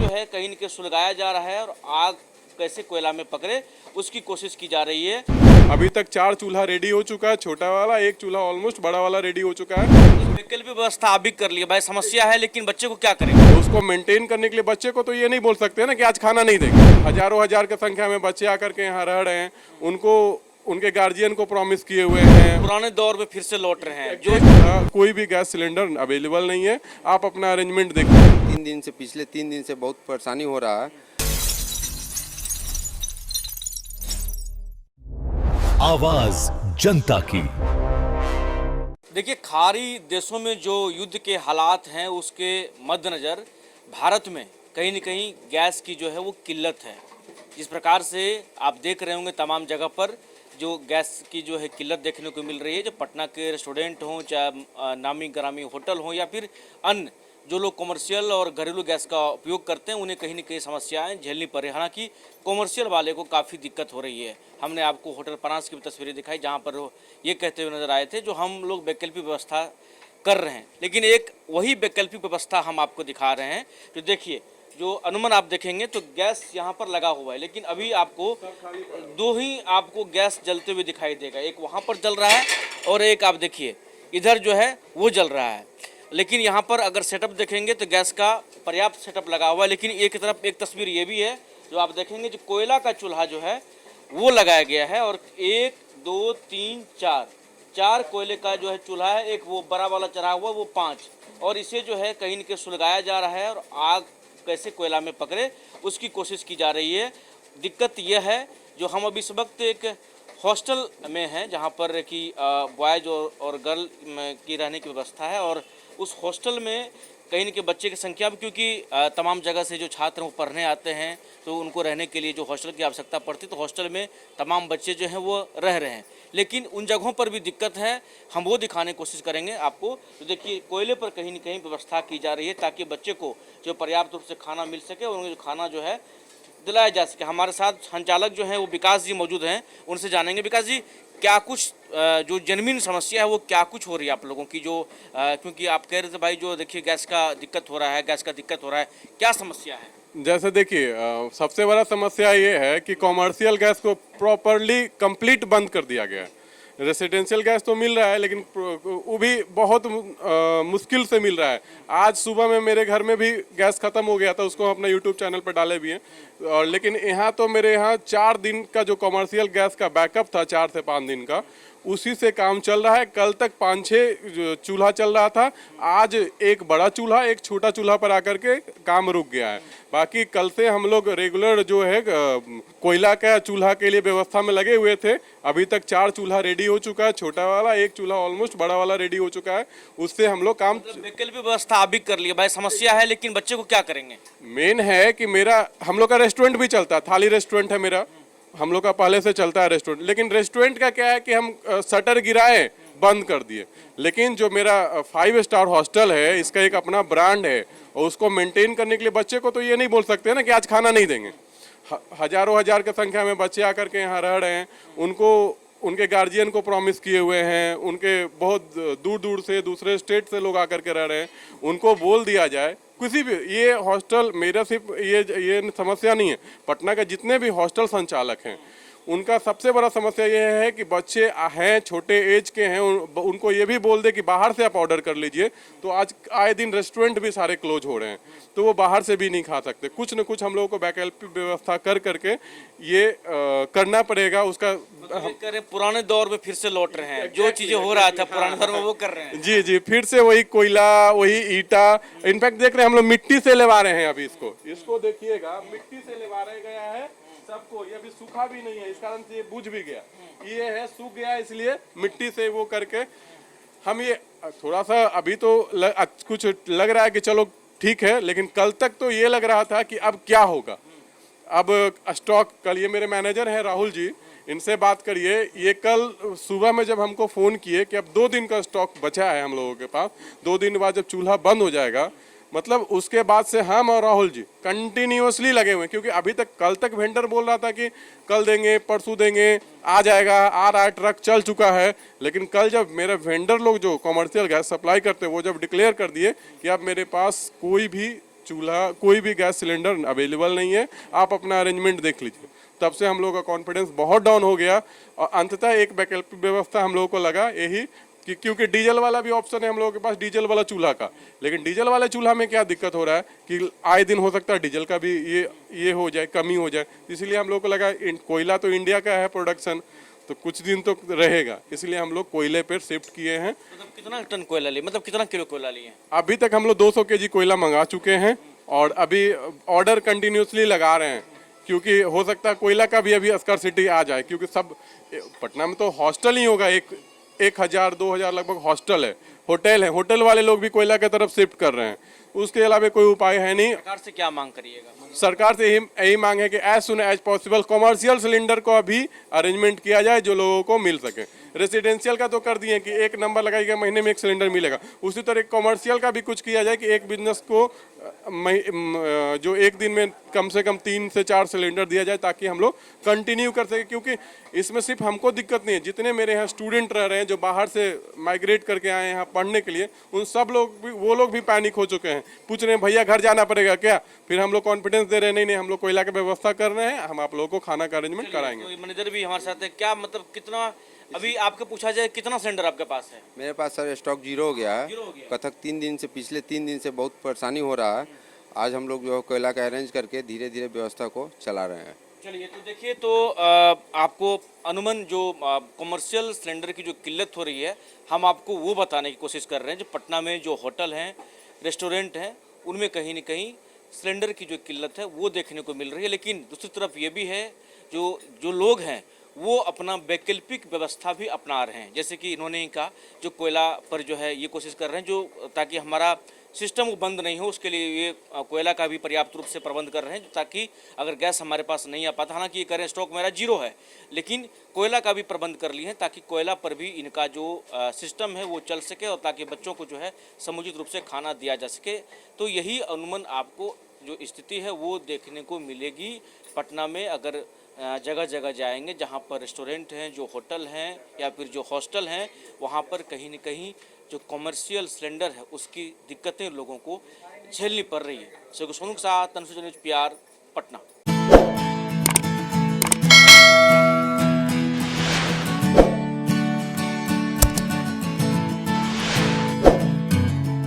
जो है कहीं न कहीं सुलगाया जा रहा है और आग कैसे कोयला में पकड़े उसकी कोशिश की जा रही है। अभी तक 4 चूल्हा रेडी हो चुका है, छोटा वाला, एक चूल्हा ऑलमोस्ट बड़ा वाला रेडी हो चुका है। वैकल्पिक व्यवस्था आप भी कर लिए भाई, समस्या है लेकिन बच्चे को क्या करेंगे? उसको मेंटेन करने के लिए बच्चे को तो ये नहीं बोल सकते ना कि आज खाना नहीं देंगे। हजारों हजार की संख्या में बच्चे आकर के यहाँ रह रहे हैं, उनको उनके गार्जियन को प्रॉमिस किए हुए हैं। पुराने दौर में फिर से लौट रहे हैं जो कोई भी गैस सिलेंडर अवेलेबल नहीं है, आप अपना अरेंजमेंट देखिए। पिछले 3 दिन से बहुत परेशानी हो रहा है। आवाज जनता की। देखिए, खाड़ी देशों में जो युद्ध के हालात हैं उसके मद्देनज़र भारत में कहीं न कहीं गैस की जो है वो किल्लत है। जिस प्रकार से आप देख रहे होंगे तमाम जगह पर जो गैस की जो है किल्लत देखने को मिल रही है, जो पटना के रेस्टोरेंट हों, चाहे नामी ग्रामी होटल हों या फिर अन्य जो लोग कॉमर्शियल और घरेलू गैस का उपयोग करते हैं उन्हें कहीं न कहीं समस्याएं झेलनी पड़ रही है। हालांकि कॉमर्शियल वाले को काफ़ी दिक्कत हो रही है। हमने आपको होटल परांस की भी तस्वीरें दिखाई जहां पर वो ये कहते हुए नजर आए थे जो हम लोग वैकल्पिक व्यवस्था कर रहे हैं, लेकिन एक वही वैकल्पिक व्यवस्था हम आपको दिखा रहे हैं। तो देखिए, जो अनुमान आप देखेंगे तो गैस यहाँ पर लगा हुआ है, लेकिन अभी आपको दो ही आपको गैस जलते हुए दिखाई देगा। एक वहाँ पर जल रहा है और एक आप देखिए इधर जो है वो जल रहा है। लेकिन यहाँ पर अगर सेटअप देखेंगे तो गैस का पर्याप्त सेटअप लगा हुआ है, लेकिन एक तरफ एक तस्वीर ये भी है जो आप देखेंगे जो कोयला का चूल्हा जो है वो लगाया गया है और 1 2 3 4 कोयले का जो है चूल्हा है। एक वो बड़ा वाला चढ़ा हुआ वो 5, और इसे जो है कहीं न कहीं सुलगाया जा रहा है और आग कैसे कोयला में पकड़े उसकी कोशिश की जा रही है। दिक्कत यह है जो हम अभी इस वक्त एक हॉस्टल में हैं जहाँ पर कि बॉयज़ और गर्ल की रहने की व्यवस्था है, और उस हॉस्टल में कहीं न कहीं बच्चे की संख्या भी, क्योंकि तमाम जगह से जो छात्र वो पढ़ने आते हैं तो उनको रहने के लिए जो हॉस्टल की आवश्यकता पड़ती है, तो हॉस्टल में तमाम बच्चे जो हैं वो रह रहे हैं। लेकिन उन जगहों पर भी दिक्कत है, हम वो दिखाने की कोशिश करेंगे आपको। तो देखिए, कोयले पर कहीं न कहीं व्यवस्था की जा रही है ताकि बच्चे को जो पर्याप्त रूप से खाना मिल सके और उन्हें जो खाना जो है दिलाया जा सके। हमारे साथ संचालक जो हैं वो विकास जी मौजूद हैं, उनसे जानेंगे। विकास जी, क्या कुछ जो जन्मीन समस्या है वो क्या कुछ हो रही है आप लोगों की, जो क्योंकि आप कह रहे थे भाई जो देखिए गैस का दिक्कत हो रहा है, गैस का दिक्कत हो रहा है, क्या समस्या है? जैसे देखिए, सबसे बड़ा समस्या ये है कि कॉमर्शियल गैस को प्रॉपरली कंप्लीट बंद कर दिया गया है। रेसिडेंशियल गैस तो मिल रहा है लेकिन वो भी बहुत मुश्किल से मिल रहा है। आज सुबह में मेरे घर में भी गैस ख़त्म हो गया था, उसको हम अपना यूट्यूब चैनल पर डाले भी हैं। और लेकिन यहाँ तो मेरे यहाँ 4 दिन का जो कॉमर्शियल गैस का बैकअप था, 4 से 5 दिन का, उसी से काम चल रहा है। कल तक 5-6 चूल्हा चल रहा था, आज एक बड़ा चूल्हा एक छोटा चूल्हा पर आकर के काम रुक गया है। बाकी कल से हम लोग रेगुलर जो है कोयला का चूल्हा के लिए व्यवस्था में लगे हुए थे। अभी तक 4 चूल्हा रेडी हो चुका है, छोटा वाला, एक चूल्हा ऑलमोस्ट बड़ा वाला रेडी हो चुका है। उससे हम लोग काम वैकल्पिक व्यवस्था आप भी कर लिए भाई, समस्या है लेकिन बच्चे को क्या करेंगे? मेन है कि हम लोग का रेस्टोरेंट भी चलता है, थाली रेस्टोरेंट है मेरा, हम लोग का पहले से चलता है रेस्टोरेंट। लेकिन रेस्टोरेंट का क्या है कि हम शटर गिराए, बंद कर दिए। लेकिन जो मेरा 5 स्टार हॉस्टल है, इसका एक अपना ब्रांड है और उसको मेंटेन करने के लिए बच्चे को तो ये नहीं बोल सकते ना कि आज खाना नहीं देंगे। हजारों हजार की संख्या में बच्चे आकर के यहाँ रह रहे हैं, उनको उनके गार्जियन को प्रॉमिस किए हुए हैं। उनके बहुत दूर दूर से दूसरे स्टेट से लोग आकर के रह रहे हैं, उनको बोल दिया जाए किसी भी, ये हॉस्टल मेरा सिर्फ ये समस्या नहीं है, पटना के जितने भी हॉस्टल संचालक हैं उनका सबसे बड़ा समस्या ये है कि बच्चे हैं छोटे एज के हैं, उनको ये भी बोल दे कि बाहर से आप ऑर्डर कर लीजिए, तो आज आए दिन रेस्टोरेंट भी सारे क्लोज हो रहे हैं, तो वो बाहर से भी नहीं खा सकते। कुछ न कुछ हम लोगों को वैकल्पिक व्यवस्था कर करके ये करना पड़ेगा। उसका पुराने दौर में फिर से लौट रहे हैं, जो चीजें हो रहा था पुराने दौर में वो कर रहे हैं। जी जी, फिर से वही कोयला, वही ईटा। इनफैक्ट देख रहे हैं हम लोग मिट्टी से लेवा रहे हैं। अभी इसको देखिएगा, मिट्टी से लेवा रहे गया है सबको। ये अभी सूखा भी नहीं है, इस कारण से ये बुझ भी गया। ये है सूख गया, इसलिए मिट्टी से वो करके हम ये थोड़ा सा अभी तो कुछ लग रहा है कि चलो ठीक है, लेकिन कल तक तो ये लग रहा था कि अब क्या होगा। अब स्टॉक, कल ये मेरे मैनेजर हैं राहुल जी, इनसे बात करिए। ये कल सुबह में जब हमको फ़ोन किए कि अब 2 दिन का स्टॉक बचा है हम लोगों के पास, 2 दिन बाद जब चूल्हा बंद हो जाएगा, मतलब उसके बाद से हम और राहुल जी कंटिन्यूअसली लगे हुए हैं। क्योंकि अभी तक कल तक वेंडर बोल रहा था कि कल देंगे, परसों देंगे, आ जाएगा, आ रहा है, ट्रक चल चुका है। लेकिन कल जब मेरे वेंडर लोग जो कॉमर्शियल गैस सप्लाई करते हैं वो जब डिक्लेयर कर दिए कि अब मेरे पास कोई भी चूल्हा कोई भी गैस सिलेंडर अवेलेबल नहीं है, आप अपना अरेंजमेंट देख लीजिए। तब से हम लोगों का कॉन्फिडेंस बहुत डाउन हो गया और अंततः एक वैकल्पिक व्यवस्था हम लोगों को लगा यही कि क्योंकि डीजल वाला भी ऑप्शन है हम लोगों के पास, डीजल वाला चूल्हा का। लेकिन डीजल वाले चूल्हा में क्या दिक्कत हो रहा है कि आए दिन हो सकता है डीजल का भी ये हो जाए, कमी हो जाए। इसलिए हम लोग को लगा कोयला तो इंडिया का है प्रोडक्शन, तो कुछ दिन तो रहेगा, इसलिए हम लोग कोयले पर शिफ्ट किए हैं। मतलब कितना टन कोयला लिए, मतलब कितना किलो कोयला लिए? अभी तक हम लोग 200 केजी कोयला मंगा चुके हैं और अभी ऑर्डर कंटिन्यूसली लगा रहे हैं, क्योंकि हो सकता है कोयला का भी अभी स्कार्सिटी आ जाए, क्योंकि सब पटना में तो हॉस्टल ही होगा, 1,000-2,000 लगभग हॉस्टल है, होटल है, होटल वाले लोग भी कोयला की तरफ शिफ्ट कर रहे हैं। उसके अलावा कोई उपाय है नहीं। सरकार से क्या मांग करिएगा? सरकार से यही मांग है कि as soon as possible commercial cylinder को भी अरेंजमेंट किया जाए जो लोगों को मिल सके। रेसिडेंशियल का तो कर दिए कि एक नंबर लगाइएगा, महीने में एक सिलेंडर मिलेगा। उसी तरह कॉमर्शियल का भी कुछ किया जाए कि एक बिजनेस को जो एक दिन में कम से कम 3 से 4 सिलेंडर दिया जाए, ताकि हम लोग कंटिन्यू कर सके। क्योंकि इसमें सिर्फ हमको दिक्कत नहीं है, जितने मेरे यहाँ स्टूडेंट रह रहे हैं जो बाहर से माइग्रेट करके आए हैं यहाँ पढ़ने के लिए, उन सब लोग भी, वो लोग भी पैनिक हो चुके हैं, पूछ रहे हैं भैया घर जाना पड़ेगा क्या? फिर हम लोग कॉन्फिडेंस दे रहे हैं, नहीं हम लोग कोयला की व्यवस्था कर रहे हैं, हम आप लोगों को खाना का अरेंजमेंट कराएंगे। तो मैनेजर भी हमारे साथ है, क्या मतलब कितना अभी आपको पूछा जाए कितना सिलेंडर आपके पास है? मेरे पास सर स्टॉक जीरो हो गया है। जीरो हो गया। कथक पिछले 3 दिन से बहुत परेशानी हो रहा है। आज हम लोग जो है कोयला का अरेंज करके धीरे धीरे व्यवस्था को चला रहे हैं। चलिए, तो देखिए, तो आपको अनुमान जो कमर्शियल सिलेंडर की जो किल्लत हो रही है, हम आपको वो बताने की कोशिश कर रहे हैं। जो पटना में जो होटल हैं, रेस्टोरेंट हैं, उनमें कहीं न कहीं सिलेंडर की जो किल्लत है वो देखने को मिल रही है। लेकिन दूसरी तरफ ये भी है, जो लोग हैं वो अपना वैकल्पिक व्यवस्था भी अपना रहे हैं। जैसे कि इन्होंने ही कहा, जो कोयला पर जो है ये कोशिश कर रहे हैं, जो ताकि हमारा सिस्टम बंद नहीं हो, उसके लिए ये कोयला का भी पर्याप्त रूप से प्रबंध कर रहे हैं, ताकि अगर गैस हमारे पास नहीं आ पाता, हालांकि ये कह रहे हैं स्टॉक मेरा जीरो है, लेकिन कोयला का भी प्रबंध कर लिए हैं, ताकि कोयला पर भी इनका जो सिस्टम है वो चल सके और ताकि बच्चों को जो है समुचित रूप से खाना दिया जा सके। तो यही अनुमान आपको जो स्थिति है वो देखने को मिलेगी पटना में। अगर जगह जगह जाएंगे जहाँ पर रेस्टोरेंट हैं, जो होटल हैं या फिर जो हॉस्टल हैं, वहाँ पर कहीं न कहीं जो कमर्शियल सिलेंडर है उसकी दिक्कतें लोगों को झेलनी पड़ रही है। सोनू के साथ तनुजा न्यूज़ PR, पटना।